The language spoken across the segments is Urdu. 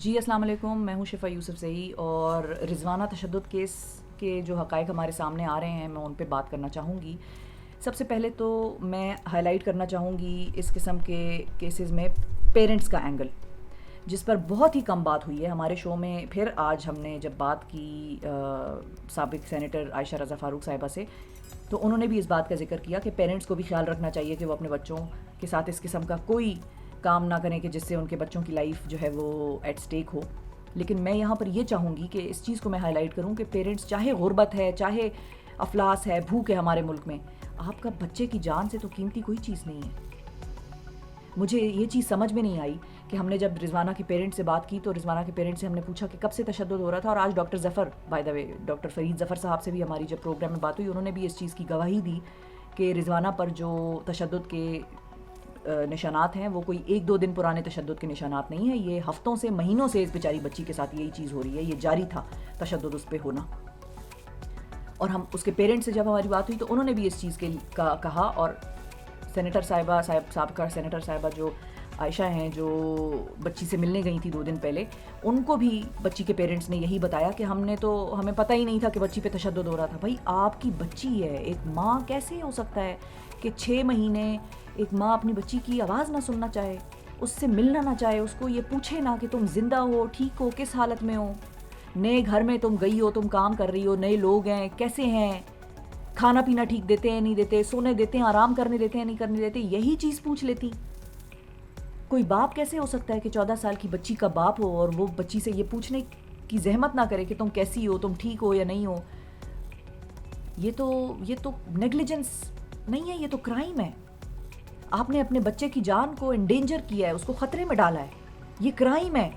جی السلام علیکم، میں ہوں شفا یوسف زئی، اور رضوانہ تشدد کیس کے جو حقائق ہمارے سامنے آ رہے ہیں میں ان پہ بات کرنا چاہوں گی۔ سب سے پہلے تو میں ہائی لائٹ کرنا چاہوں گی اس قسم کے کیسز میں پیرنٹس کا اینگل، جس پر بہت ہی کم بات ہوئی ہے ہمارے شو میں۔ پھر آج ہم نے جب بات کی سابق سینیٹر عائشہ رضا فاروق صاحبہ سے، تو انہوں نے بھی اس بات کا ذکر کیا کہ پیرنٹس کو بھی خیال رکھنا چاہیے کہ وہ اپنے بچوں کے ساتھ اس قسم کا کوئی کام نہ کریں کہ جس سے ان کے بچوں کی لائف جو ہے وہ ایٹ سٹیک ہو۔ لیکن میں یہاں پر یہ چاہوں گی کہ اس چیز کو میں ہائی لائٹ کروں کہ پیرنٹس، چاہے غربت ہے، چاہے افلاس ہے، بھوک ہے ہمارے ملک میں، آپ کا بچے کی جان سے تو قیمتی کوئی چیز نہیں ہے۔ مجھے یہ چیز سمجھ میں نہیں آئی کہ ہم نے جب رضوانہ کے پیرنٹ سے بات کی تو رضوانہ کے پیرنٹ سے ہم نے پوچھا کہ کب سے تشدد ہو رہا تھا، اور آج doctor Zafar, by the way doctor Farid Zafar sahab سے بھی ہماری جب پروگرام میں بات ہوئی، انہوں نے بھی اس چیز کی گواہی دی کہ رضوانہ پر جو تشدد کے نشانات ہیں وہ کوئی ایک دو دن پرانے تشدد کے نشانات نہیں ہیں، یہ ہفتوں سے، مہینوں سے اس بیچاری بچی کے ساتھ یہی چیز ہو رہی ہے، یہ جاری تھا تشدد اس پہ ہونا۔ اور ہم اس کے پیرنٹ سے جب ہماری بات ہوئی تو انہوں نے بھی اس چیز کے کہا، اور سینیٹر سابقہ سینیٹر صاحبہ جو عائشہ ہیں، جو بچی سے ملنے گئی تھی 2 دن پہلے، ان کو بھی بچی کے پیرنٹس نے یہی بتایا کہ ہمیں پتہ ہی نہیں تھا کہ بچی پہ تشدد ہو رہا تھا۔ بھائی آپ کی بچی ہے، ایک ماں کیسے ہو سکتا ہے کہ 6 مہینے ایک ماں اپنی بچی کی آواز نہ سننا چاہے، اس سے ملنا نہ چاہے، اس کو یہ پوچھے نہ کہ تم زندہ ہو، ٹھیک ہو، کس حالت میں ہو، نئے گھر میں تم گئی ہو، تم کام کر رہی ہو، نئے لوگ ہیں، کیسے ہیں، کھانا پینا ٹھیک دیتے ہیں نہیں دیتے، سونے دیتے ہیں، آرام کرنے دیتے ہیں نہیں کرنے دیتے، یہی چیز پوچھ لیتی۔ کوئی باپ کیسے ہو سکتا ہے کہ 14 سال کی بچی کا باپ ہو اور وہ بچی سے یہ پوچھنے کی زحمت نہ کرے کہ تم کیسی ہو، تم ٹھیک ہو یا نہیں ہو؟ یہ تو نیگلیجنس نہیں ہے، یہ تو کرائم ہے۔ آپ نے اپنے بچے کی جان کو انڈینجر کیا ہے، اس کو خطرے میں ڈالا ہے، یہ کرائم ہے۔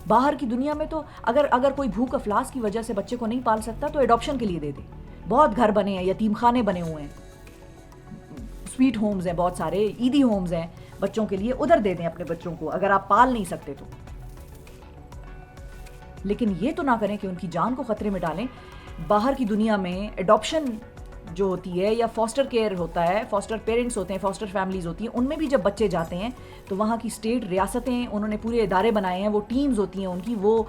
باہر کی دنیا میں تو اگر کوئی بھوک افلاس کی وجہ سے بچے کو نہیں پال سکتا تو ایڈاپشن کے لیے دے دے، بہت گھر بنے ہیں، یتیم خانے بنے ہوئے ہیں، سویٹ ہومز ہیں، بہت سارے عیدی ہومز ہیں بچوں کے لیے، ادھر دے دیں اپنے بچوں کو اگر آپ پال نہیں سکتے تو۔ لیکن یہ تو نہ کریں کہ ان کی جان کو خطرے میں ڈالیں۔ باہر کی دنیا میں ایڈاپشن جو ہوتی ہے یا فاسٹر کیئر ہوتا ہے، فاسٹر پیرنٹس ہوتے ہیں، فاسٹر فیملیز ہوتی ہیں، ان میں بھی جب بچے جاتے ہیں تو وہاں کی اسٹیٹ، ریاستیں، انہوں نے پورے ادارے بنائے ہیں، وہ ٹیمز ہوتی ہیں ان کی، وہ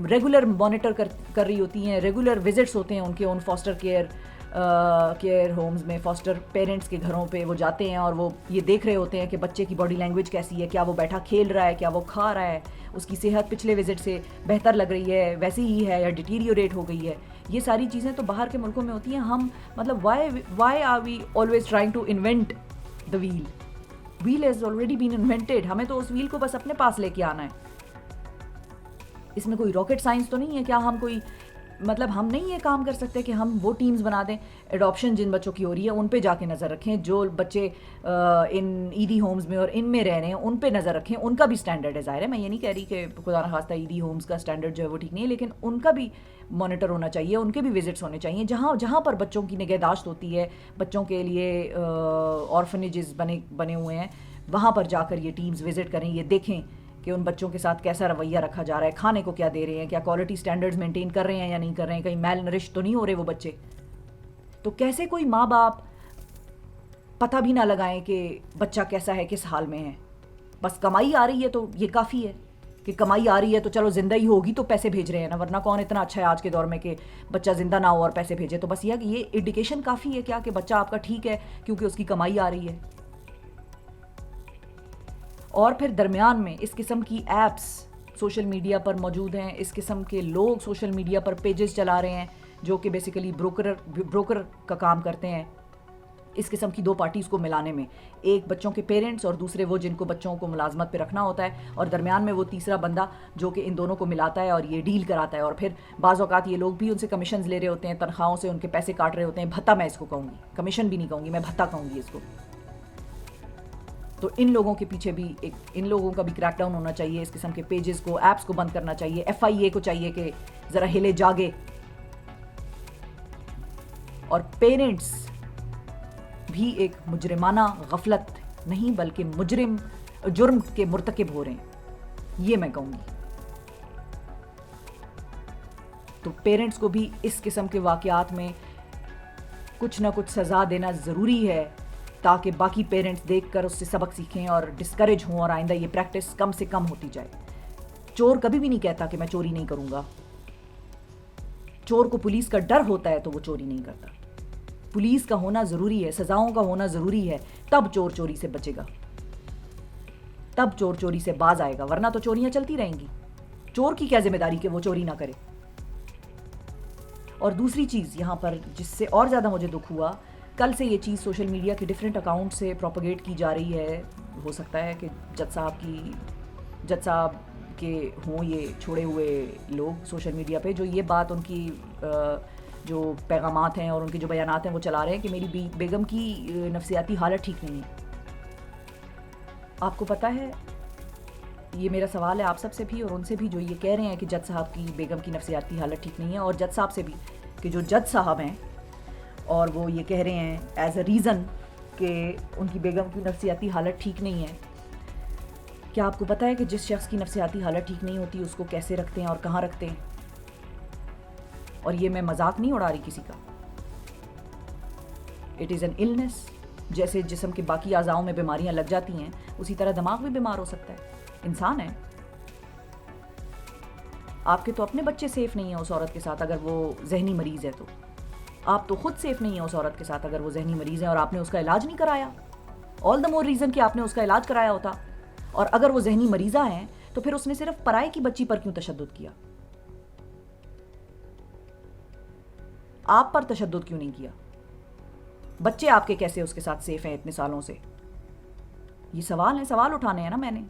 ریگولر مانیٹر کر رہی ہوتی ہیں، ریگولر وزٹس ہوتے ہیں ان کے، ان فاسٹر کیئر ہومز میں، فاسٹر پیرنٹس کے گھروں پہ وہ جاتے ہیں اور وہ یہ دیکھ رہے ہوتے ہیں کہ بچے کی باڈی لینگویج کیسی ہے، کیا وہ بیٹھا کھیل رہا ہے، کیا وہ کھا رہا ہے، اس کی صحت پچھلے وزٹ سے بہتر لگ رہی ہے، ویسی ہی ہے یا ڈیٹیریوریٹ ہو گئی ہے۔ یہ ساری چیزیں تو باہر کے ملکوں میں ہوتی ہیں۔ ہم مطلب why are we always trying to invent the wheel has already been invented, ہمیں تو اس ویل کو بس اپنے پاس لے کے آنا ہے۔ اس میں کوئی راکٹ سائنس تو نہیں ہے، کیا ہم کوئی مطلب ہم نہیں یہ کام کر سکتے کہ ہم وہ ٹیمز بنا دیں، ایڈاپشن جن بچوں کی ہو رہی ہے ان پہ جا کے نظر رکھیں، جو بچے ان ایدی ہومز میں اور ان میں رہ رہے ہیں ان پہ نظر رکھیں، ان کا بھی سٹینڈرڈ ہے۔ ظاہر ہے میں یہ نہیں کہہ رہی کہ خدا نخواستہ ایدی ہومز کا سٹینڈرڈ جو ہے وہ ٹھیک نہیں ہے، لیکن ان کا بھی مانیٹر ہونا چاہیے، ان کے بھی وزٹس ہونے چاہیے، جہاں پر بچوں کی نگہداشت ہوتی ہے، بچوں کے لیے آرفنیجز بنے ہوئے ہیں، وہاں پر جا کر یہ ٹیمز وزٹ کریں، یہ دیکھیں کہ ان بچوں کے ساتھ کیسا رویہ رکھا جا رہا ہے، کھانے کو کیا دے رہے ہیں، کیا کوالٹی سٹینڈرڈز مینٹین کر رہے ہیں یا نہیں کر رہے ہیں، کہیں میل نرش تو نہیں ہو رہے وہ بچے۔ تو کیسے کوئی ماں باپ پتہ بھی نہ لگائیں کہ بچہ کیسا ہے، کس حال میں ہے؟ بس کمائی آ رہی ہے تو یہ کافی ہے کہ کمائی آ رہی ہے تو چلو زندہ ہی ہوگی تو پیسے بھیج رہے ہیں نا، ورنہ کون اتنا اچھا ہے آج کے دور میں کہ بچہ زندہ نہ ہو اور پیسے بھیجے؟ تو بس یہ انڈیکیشن کافی ہے کیا کہ بچہ آپ کا ٹھیک ہے کیونکہ اس کی کمائی آ رہی ہے؟ اور پھر درمیان میں اس قسم کی ایپس سوشل میڈیا پر موجود ہیں، اس قسم کے لوگ سوشل میڈیا پر پیجز چلا رہے ہیں جو کہ بیسیکلی بروکر کا کام کرتے ہیں اس قسم کی 2 پارٹیز کو ملانے میں، ایک بچوں کے پیرنٹس اور دوسرے وہ جن کو بچوں کو ملازمت پہ رکھنا ہوتا ہے، اور درمیان میں وہ تیسرا بندہ جو کہ ان دونوں کو ملاتا ہے اور یہ ڈیل کراتا ہے، اور پھر بعض اوقات یہ لوگ بھی ان سے کمیشنز لے رہے ہوتے ہیں، تنخواہوں سے ان کے پیسے کاٹ رہے ہوتے ہیں، بھتہ میں اس کو کہوں گی، کمیشن بھی نہیں کہوں گی، میں بھتہ کہوں گی اس کو۔ تو ان لوگوں کے پیچھے بھی ان لوگوں کا بھی کریک ڈاؤن ہونا چاہیے، اس قسم کے پیجز کو، ایپس کو بند کرنا چاہیے، FIA کو چاہیے کہ ذرا ہلے جاگے، اور پیرنٹس بھی ایک مجرمانہ غفلت نہیں بلکہ جرم کے مرتکب ہو رہے ہیں، یہ میں کہوں گی۔ تو پیرنٹس کو بھی اس قسم کے واقعات میں کچھ نہ کچھ سزا دینا ضروری ہے تاکہ باقی پیرنٹس دیکھ کر اس سے سبق سیکھیں اور ڈسکریج ہوں اور آئندہ یہ پریکٹس کم سے کم ہوتی جائے۔ چور کبھی بھی نہیں کہتا کہ میں چوری نہیں کروں گا. چور کو پولیس کا ڈر ہوتا ہے تو وہ چوری نہیں کرتا. پولیس کا ہونا ضروری ہے, سزاؤں کا ہونا ضروری ہے, تب چور چوری سے بچے گا, تب چور چوری سے باز آئے گا, ورنہ تو چوریاں چلتی رہیں گی. چور کی کیا ذمہ داری کہ وہ چوری نہ کرے. اور دوسری چیز یہاں پر جس سے اور زیادہ مجھے دکھ ہوا, کل سے یہ چیز سوشل میڈیا کے ڈفرینٹ اکاؤنٹ سے پروپیگیٹ کی جا رہی ہے. ہو سکتا ہے کہ جج صاحب کے ہوں یہ چھوڑے ہوئے لوگ سوشل میڈیا پہ جو یہ بات ان کی جو پیغامات ہیں اور ان کے جو بیانات ہیں وہ چلا رہے ہیں کہ میری بیگم کی نفسیاتی حالت ٹھیک نہیں ہے. آپ کو پتہ ہے, یہ میرا سوال ہے آپ سب سے بھی اور ان سے بھی جو یہ کہہ رہے ہیں کہ جج صاحب کی بیگم کی نفسیاتی حالت ٹھیک نہیں ہے, اور جج صاحب سے بھی کہ جو جج صاحب ہیں اور وہ یہ کہہ رہے ہیں ایز اے ریزن کہ ان کی بیگم کی نفسیاتی حالت ٹھیک نہیں ہے. کیا آپ کو پتہ ہے کہ جس شخص کی نفسیاتی حالت ٹھیک نہیں ہوتی اس کو کیسے رکھتے ہیں اور کہاں رکھتے ہیں؟ اور یہ میں مذاق نہیں اڑا رہی کسی کا. It is an illness. جیسے جسم کے باقی اعضاؤں میں بیماریاں لگ جاتی ہیں اسی طرح دماغ بھی بیمار ہو سکتا ہے. انسان ہے. آپ کے تو اپنے بچے سیف نہیں ہیں اس عورت کے ساتھ اگر وہ ذہنی مریض ہے, تو آپ تو خود سیف نہیں ہیں اس عورت کے ساتھ اگر وہ ذہنی مریض ہے اور آپ نے اس کا علاج نہیں کرایا. آل دا مور ریزن کہ آپ نے اس کا علاج کرایا ہوتا. اور اگر وہ ذہنی مریضہ ہیں تو پھر اس نے صرف پرائے کی بچی پر کیوں تشدد کیا؟ آپ پر تشدد کیوں نہیں کیا؟ بچے آپ کے کیسے اس کے ساتھ سیف ہیں اتنے سالوں سے؟ یہ سوال ہیں, سوال اٹھانے ہیں نا میں نے.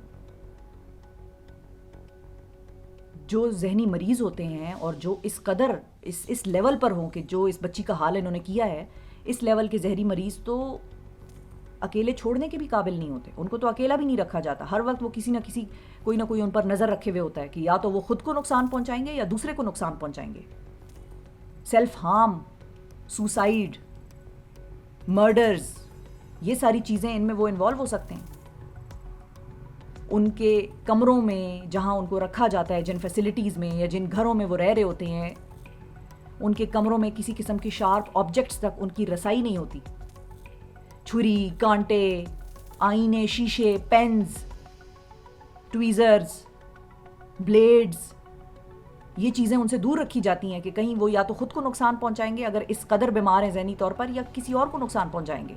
جو ذہنی مریض ہوتے ہیں اور جو اس قدر اس لیول پر ہوں کہ جو اس بچی کا حال انہوں نے کیا ہے, اس لیول کے ذہنی مریض تو اکیلے چھوڑنے کے بھی قابل نہیں ہوتے. ان کو تو اکیلا بھی نہیں رکھا جاتا. ہر وقت وہ کسی نہ کسی کوئی نہ کوئی ان پر نظر رکھے ہوئے ہوتا ہے کہ یا تو وہ خود کو نقصان پہنچائیں گے یا دوسرے کو نقصان پہنچائیں گے. سیلف ہارم, سوسائیڈ, مرڈرز, یہ ساری چیزیں ان میں وہ انوالو ہو سکتے ہیں. ان کے کمروں میں جہاں ان کو رکھا جاتا ہے, جن فیسلٹیز میں یا جن گھروں میں وہ رہ رہے ہوتے ہیں, ان کے کمروں میں کسی قسم کی شارپ آبجیکٹس تک ان کی رسائی نہیں ہوتی. چھری, کانٹے, آئینے, شیشے, پینز, ٹویزرز, بلیڈز, یہ چیزیں ان سے دور رکھی جاتی ہیں کہ کہیں وہ یا تو خود کو نقصان پہنچائیں گے اگر اس قدر بیمار ہیں ذہنی طور پر, یا کسی اور کو نقصان پہنچائیں گے.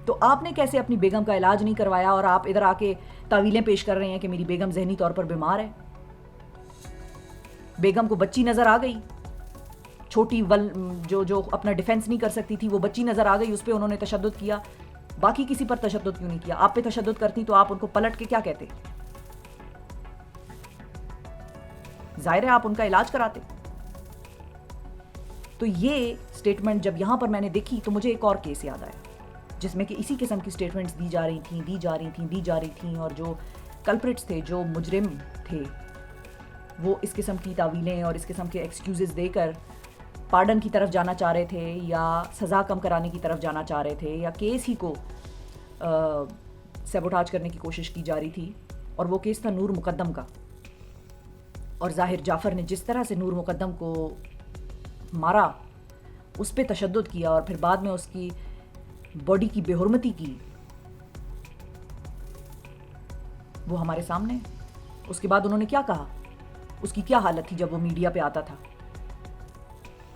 تو آپ نے کیسے اپنی بیگم کا علاج نہیں کروایا اور آپ ادھر آ کے تعویلیں پیش کر رہے ہیں کہ میری بیگم ذہنی طور پر بیمار ہے؟ بیگم کو بچی نظر آ گئی, چھوٹی جو اپنا ڈیفینس نہیں کر سکتی تھی وہ بچی نظر آ گئی, اس پہ انہوں نے تشدد کیا. باقی کسی پر تشدد کیوں نہیں کیا؟ آپ پہ تشدد کرتی تو آپ ان کو پلٹ کے کیا کہتے؟ ظاہر ہے آپ ان کا علاج کراتے. تو یہ سٹیٹمنٹ جب یہاں پر میں نے دیکھی تو مجھے ایک اور کیس یاد آیا جس میں کہ اسی قسم کی سٹیٹمنٹس دی جا رہی تھیں اور جو کلپریٹس تھے, جو مجرم تھے, وہ اس قسم کی تعویلیں اور اس قسم کے ایکسکیوزز دے کر پارڈن کی طرف جانا چاہ رہے تھے یا سزا کم کرانے کی طرف جانا چاہ رہے تھے یا کیس ہی کو سیبوٹاج کرنے کی کوشش کی جا رہی تھی. اور وہ کیس تھا نور مقدم کا. اور ظاہر جعفر نے جس طرح سے نور مقدم کو مارا, اس پہ تشدد کیا اور پھر بعد میں اس کی باڈی کی بے حرمتی کی, وہ ہمارے سامنے. اس کے بعد انہوں نے کیا کہا, اس کی کیا حالت تھی جب وہ میڈیا پہ آتا تھا,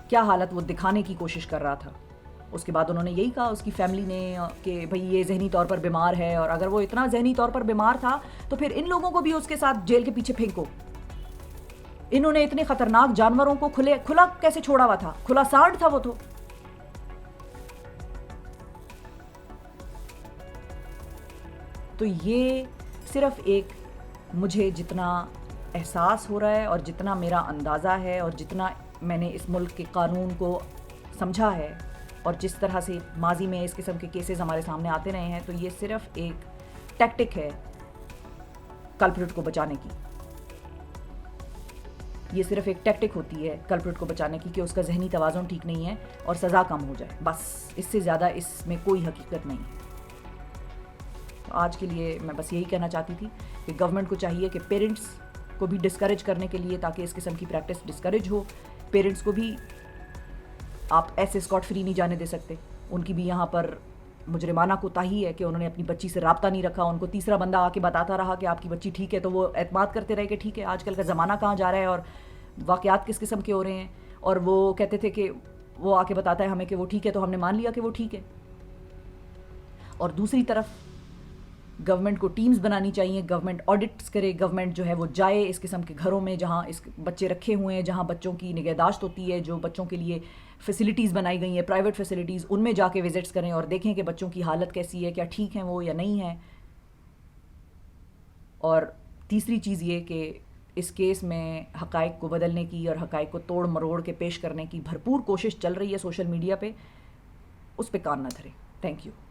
کیا حالت وہ دکھانے کی کوشش کر رہا تھا. اس کے بعد انہوں نے یہی کہا اس کی فیملی نے کہ بھئی یہ ذہنی طور پر بیمار ہے, اور اگر وہ اتنا ذہنی طور پر بیمار تھا تو پھر ان لوگوں کو بھی اس کے ساتھ جیل کے پیچھے پھینکو. انہوں نے اتنے خطرناک جانوروں کو کھلا کیسے چھوڑا ہوا تھا؟ کھلا سانڈ تھا وہ تو. تو یہ صرف ایک مجھے جتنا احساس ہو رہا ہے اور جتنا میرا اندازہ ہے اور جتنا میں نے اس ملک کے قانون کو سمجھا ہے اور جس طرح سے ماضی میں اس قسم کے کیسز ہمارے سامنے آتے رہے ہیں, تو یہ صرف ایک ٹیکٹک ہے کلپریٹ کو بچانے کی. یہ صرف ایک ٹیکٹک ہوتی ہے کلپریٹ کو بچانے کی کہ اس کا ذہنی توازن ٹھیک نہیں ہے اور سزا کم ہو جائے. بس اس سے زیادہ اس میں کوئی حقیقت نہیں ہے. آج کے لیے میں بس یہی کہنا چاہتی تھی کہ گورنمنٹ کو چاہیے کہ پیرنٹس کو بھی ڈسکریج کرنے کے لیے, تاکہ اس قسم کی پریکٹس ڈسکریج ہو, پیرنٹس کو بھی آپ ایسے اسکاٹ فری نہیں جانے دے سکتے. ان کی بھی یہاں پر مجرمانہ کوتاہی ہے کہ انہوں نے اپنی بچی سے رابطہ نہیں رکھا. ان کو تیسرا بندہ آ کے بتاتا رہا کہ آپ کی بچی ٹھیک ہے, تو وہ اعتماد کرتے رہے کہ ٹھیک ہے. آج کل کا زمانہ کہاں جا رہا ہے اور واقعات کس قسم کے ہو رہے ہیں, اور وہ کہتے تھے کہ وہ آ کے بتاتا ہے ہمیں کہ وہ ٹھیک ہے, تو ہم نے مان لیا کہ وہ ٹھیک ہے. اور دوسری طرف گورنمنٹ کو ٹیمز بنانی چاہیے, گورنمنٹ آڈٹس کرے, گورنمنٹ جو ہے وہ جائے اس قسم کے گھروں میں جہاں اس بچے رکھے ہوئے ہیں, جہاں بچوں کی نگہداشت ہوتی ہے, جو بچوں کے لیے فیسلٹیز بنائی گئی ہیں, پرائیویٹ فیسلٹیز, ان میں جا کے وزٹس کریں اور دیکھیں کہ بچوں کی حالت کیسی ہے, کیا ٹھیک ہیں وہ یا نہیں ہے. اور تیسری چیز یہ کہ اس کیس میں حقائق کو بدلنے کی اور حقائق کو توڑ مروڑ کے پیش کرنے کی بھرپور کوشش چل رہی ہے سوشل میڈیا پہ, اس پہ کان نہ دھریں. Thank you.